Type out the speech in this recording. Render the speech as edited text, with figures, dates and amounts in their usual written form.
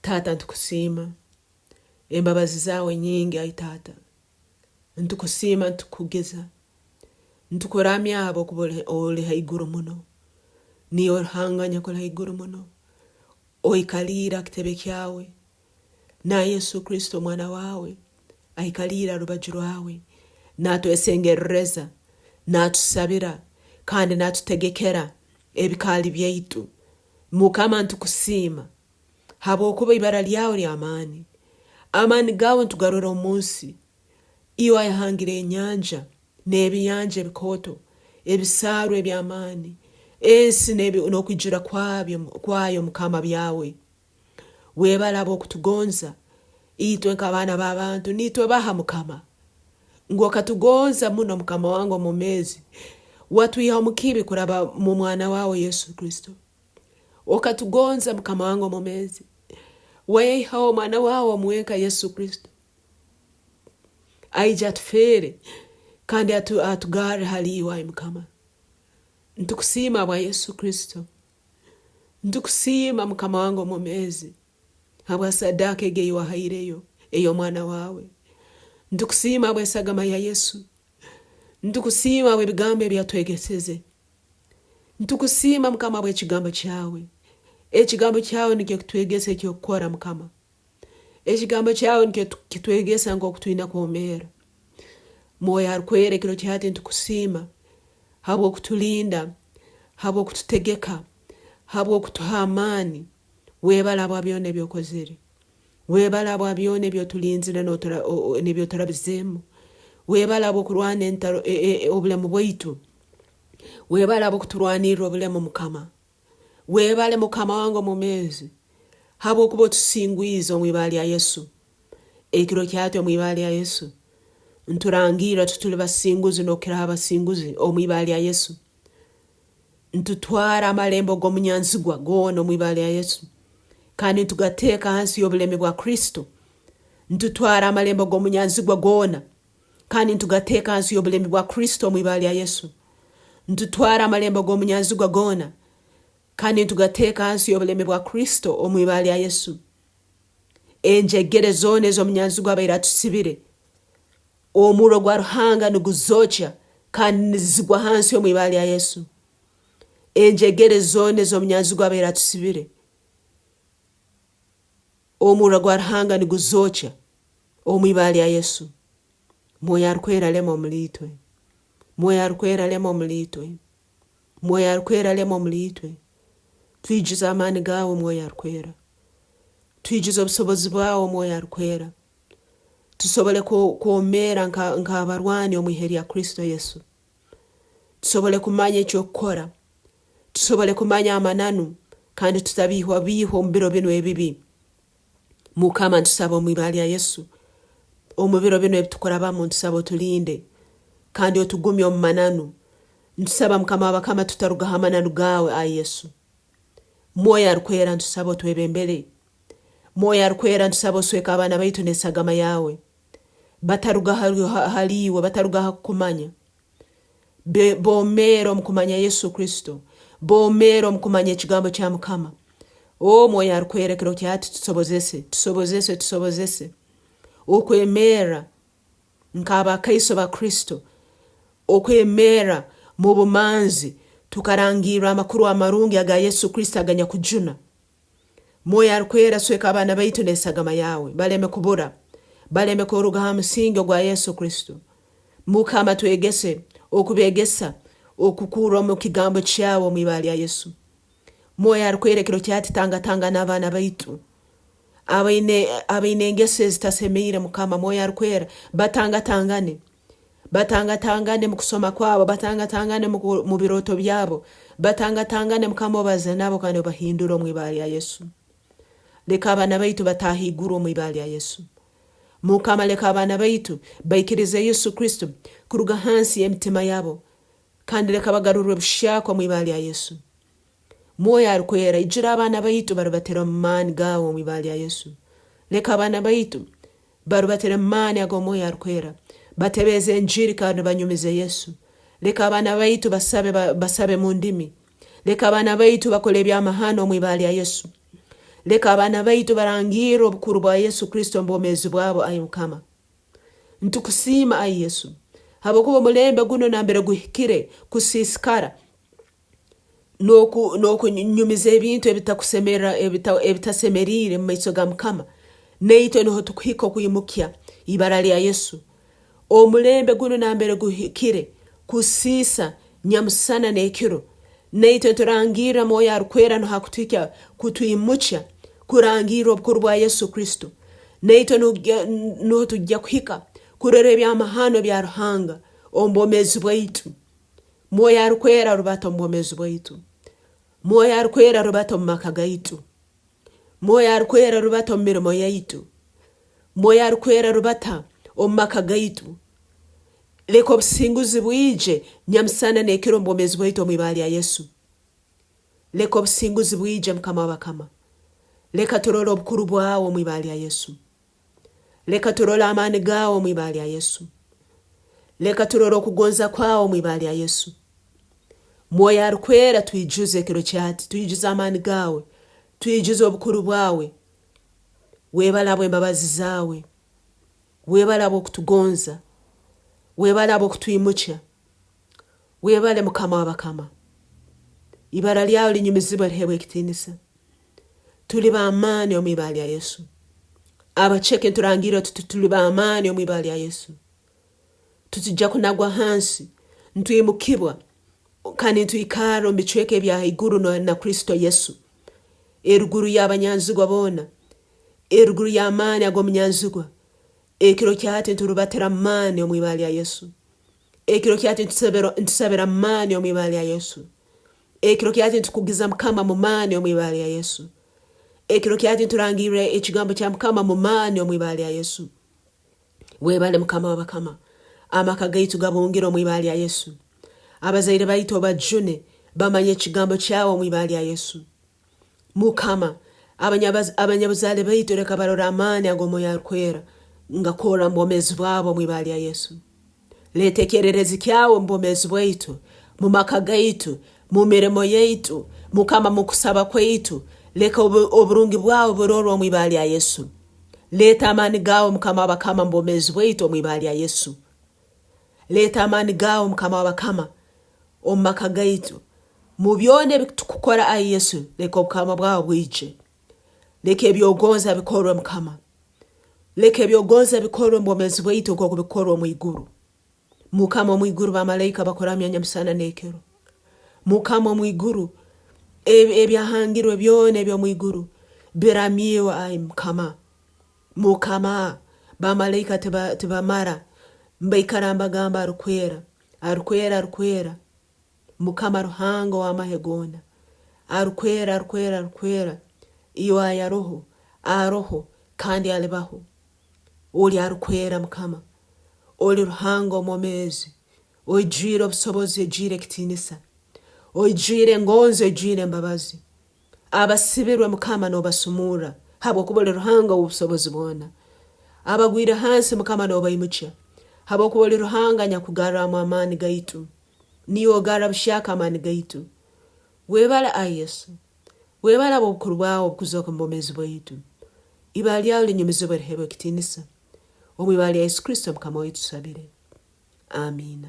Tata ntukusima embabazi zawe nyingi ai tata ntukusima ntukugeza ntukuramya abo kubole ole haiguru muno niyo hanganya kola haiguru muno oikalira kitebe kyawe na Yesu Kristo mwana wawe aikalira rubaju rwawe natwesengereza natusabira kandi natutegekera ebikali byaitu mukama ntukusima habo kuba ibara lyawe ly'amani amani gawe ntugarura umunsi iwa yahangire enyanja n'ebiyanja ebikoto ebisaru eby'amani esi n'okwijura kwayo mukama byawe webala abokutugonza itwe nk'abaana b'abantu nitwe baha mukama ngokatugonza muno mukama wangu mu mezi watwiha mukibi kuraba mu mwana wawe Yesu Kristo okatugonza mukama wangu mu mezi weihawo mwana wawe muweka Yesu Kristo aija atufere kandi atugare haliwa mukama ntukusima bwa Yesu Kristo ntukusima mukama wangu mu mezi habwa sadaka egeyiwa haireyo eyo mwana wawe ntukusima bwa sagama ya Yesu ntukusima bwe bigambo byatwegeseze ntukusima mukama bwe kigambo kyawe ekigambo kyawe nikyo kitwegese kyo kukora mukama ekigambo kyawe nikyo kitwegesa ngo kutwina kuomera moyo arkwere kiro kyati ntukusima habwo kutulinda habwo kututegeka habwo kutuha amani webala bwa byone byokozere webala bwa byone byotulinzira nebyo turabizemu webala bwo kurwana entaro obulemu bwaitu webala bwo kuturwanira obulemu mukama webale mukama wangu mu mezi habo kubo tusingwizo mwibali ya Yesu ekiro kyatyo mwibali ya Yesu nturangira tutule basinguzi nokera abasinguzi omwibali ya Yesu ntutwara amalembo gomunyanzigwa gono mwibali ya Yesu kandi tugateka hansi y'obulemi bwa Kristo ntutwara amalembo gomunyanzigwa gona kandi tugateka hansi y'obulemi bwa Kristo mwibali ya Yesu ntutwara amalembo gomunyanzigwa gona kandi tugateka hansi y'obulemi bwa Kristo omwibali ya Yesu enjegere zone zo munyanzigwa baira tusibire omuro gwa ruhanga nuguzocha kandi nizigwa hansi omwibali ya Yesu enjegere zone zo munyanzigwa baira tusibire omuro gwa ruhanga nuguzocha omwibali ya Yesu moyo arkwera lemo mulitwe moyo arkwera lemo mulitwe moyo arkwera lemo mulitwe twijiza amani gawe moyo arkwera twijiza obusobozi bwawe moyo arkwera tusobole kuomera nk'abarwani omwiheri ya Kristo Yesu tusobole kumanya ekyo kukora tusobole kumanya amananu kandi tutabihwa mu biro bino ebibi mukama ntusaba omwibali ya Yesu omubiro bino ebitukorabamu ntusaba otulinde kandi otugumye omu mananu ntusaba mukama abakama tutaruga amananu gawe ai Yesu moyo arkwera ntusaba otwebembere moyo arkwera ntusaba osweka abana baitu nesagama yawe bataruga haliwe bataruga kumanya bomero mukumanya Yesu Kristo bomero mukumanya ekigambo kya mukama o moyo arkwera kiro kyati tusobozese okwemera nkaba kaiso ba Kristo okwemera mu bumanzi tukarangira amakuru amarungi aga Yesu Kristo aganya kujuna moyo arkwera sweka abana baitu nesagama yawe baleme kubura baleme koruga hamusingo gwa Yesu Kristo mukama twegese okubegesa okukura mu kigambo kyawo mwibali ya Yesu moyo arkwera kiro kyati tanga n'abana baitu abaine ngese zitasemeire mukama moyo arkwera batangane mu kusoma kwabo batangane mu biroto byabo batangane mukama baza nabo kandi bahindura mwibali ya Yesu leka abana baitu batahigura mwibali ya Yesu mukama leka abana baitu baikirize Yesu Kristo kuruga hansi y'emitima yabo kandi leka bagarurwe bushako mwibali ya Yesu moyo arkwera ijira abana baitu barubatera mani gawo mwibali ya Yesu leka abana baitu barubatera mani ago moyo arkwera batebeze njiri kandi banyumize Yesu leka abana baitu basabe mu ndimi leka abana baitu bakole by'amahano mwibali ya Yesu leka abana baitu barangire obukuru bwa Yesu Kristo mbomezi bwabo ayi Mukama. Ntukusima ayi Yesu. Habokuba mulembe guno nambere guhikire kusisikara noku nyumiza ebintu ebitakusemera ebitasemerire mu maiso ga Mukama. Neito niho tukuhika kuyimukya ibara lya Yesu. Omulembe guno nambere guhikire kusisa nyamusana nekiro. Neito turangira moya arukwera no hakutwika kutuyimukya kurangira obukuru bwa Yesu Kristo. Neito no tujja kuhika kurere by'amahano bya Ruhanga ombomezi bwaitu. Moya arukwera rubata ombomezi bwaitu. Moya arukwera rubata omumaka gaitu. Moya arukwera rubata omumirimo yaitu. Moya arukwera rubata omumaka gaitu. Leka obusinguzi bwije nyamusana nekiro ombomezi bwaitu omwibali ya Yesu. Leka obusinguzi bwije Mukama w'abakama. Leka turole obukuru bwawe omwibali ya Yesu. Leka turole amani gawe omwibali ya Yesu. Leka turole okugonza kwawe omwibali ya Yesu. Moya arukwera tuijuze kiro kyati, tuijuze amani gawe, tuijuze obukuru bwawe. Webala bw'embabazi zawe. Webala bw'okutugonza. Webala bw'okutuyimukya. Webale Mukama w'abakama. Ibara lyawe linyumizibwa liheebwe ekitinisa. Tuli b'amaani omwibali ya Yesu. Abacheke nturangira tuli b'amaani omwibali ya Yesu. Tutujja kunagwa hansi ntuyimukibwa kandi ntuyikara mu bichweke bya iguru na Kristo Yesu. Eruguru y'abanyanzigwa bona. Eruguru y'amaani ag'omunyanzigwa. Ekiro kyati nturubatira amaani omwibali ya Yesu. Ekiro kyati ntusabira amaani omwibali ya Yesu. Ekiro kyati ntukugiza Mukama mu maani omwibali ya Yesu. Ekiro kyati nturangira ekigambo kya Mukama mu maani omwibali ya Yesu. Webale Mukama w'abakama. Amaka gaitu gabungira omwibali ya Yesu. Abazaire baitu bajune bamanye ekigambo kyawe omwibali ya Yesu. Mukama abanyabuzale baitu leka barora amaani ag'omwoyo arukwera ngakora mbomezi bwabo omwibali ya Yesu. Letekererezi kyawe mbomezi bwaitu mu maka gaitu, mu mirimo yaitu, Mukama mu kusaba kwaitu. Leka oburungi bwawe burorwa omwibali ya Yesu. Leta amani gawe Mukama w'abakama mbomezi bwaitu omwibali ya Yesu. Leta amani gawe Mukama w'abakama omumaka gaitu. Mu byone bitukukora ayi Yesu, leka obukama bwawe bwije. Leka ebyogonza bikorwe Mukama. Leka ebyogonza bikorwe mbomezi bwaitu uko kubikorwa mwiguru. Mukama mwiguru bamalayika bakoramya nyamusana nekero. Mukama mwiguru ebyahangirwe byone byo mwiguru biramiwa ayi Mukama. Mukama bamalayika tebamara mbayikaramba gamba arukwera. Arukwera arukwera. Mukama Ruhanga w'amahegona. Arukwera arukwera arukwera. Iyo aya roho aroho kandi alibaho. Oli arukwera Mukama. Oli Ruhanga omwomezi. Ojire obusobozi ojire ekitinisa. Ojire ngonzi ojire mbabazi. Abasibirwe Mukama n'obasumura. Habwokuba oli Ruhanga w'obusobozi bwona. Abagwire hansi Mukama n'obayimukya. Habwokuba oli Ruhanga nyakugaramu amaani gaitu. Niyo ogara bushaka amaani gaitu. Webala ayi Yesu. Webala obukuru bwawe obukuzoka mbomezi bwaitu. Ibali lyawe linyumizibwa liheebwe ekitinisa. Omwibali ya Yesu Kristo Mukama waitu tusabire. Amina.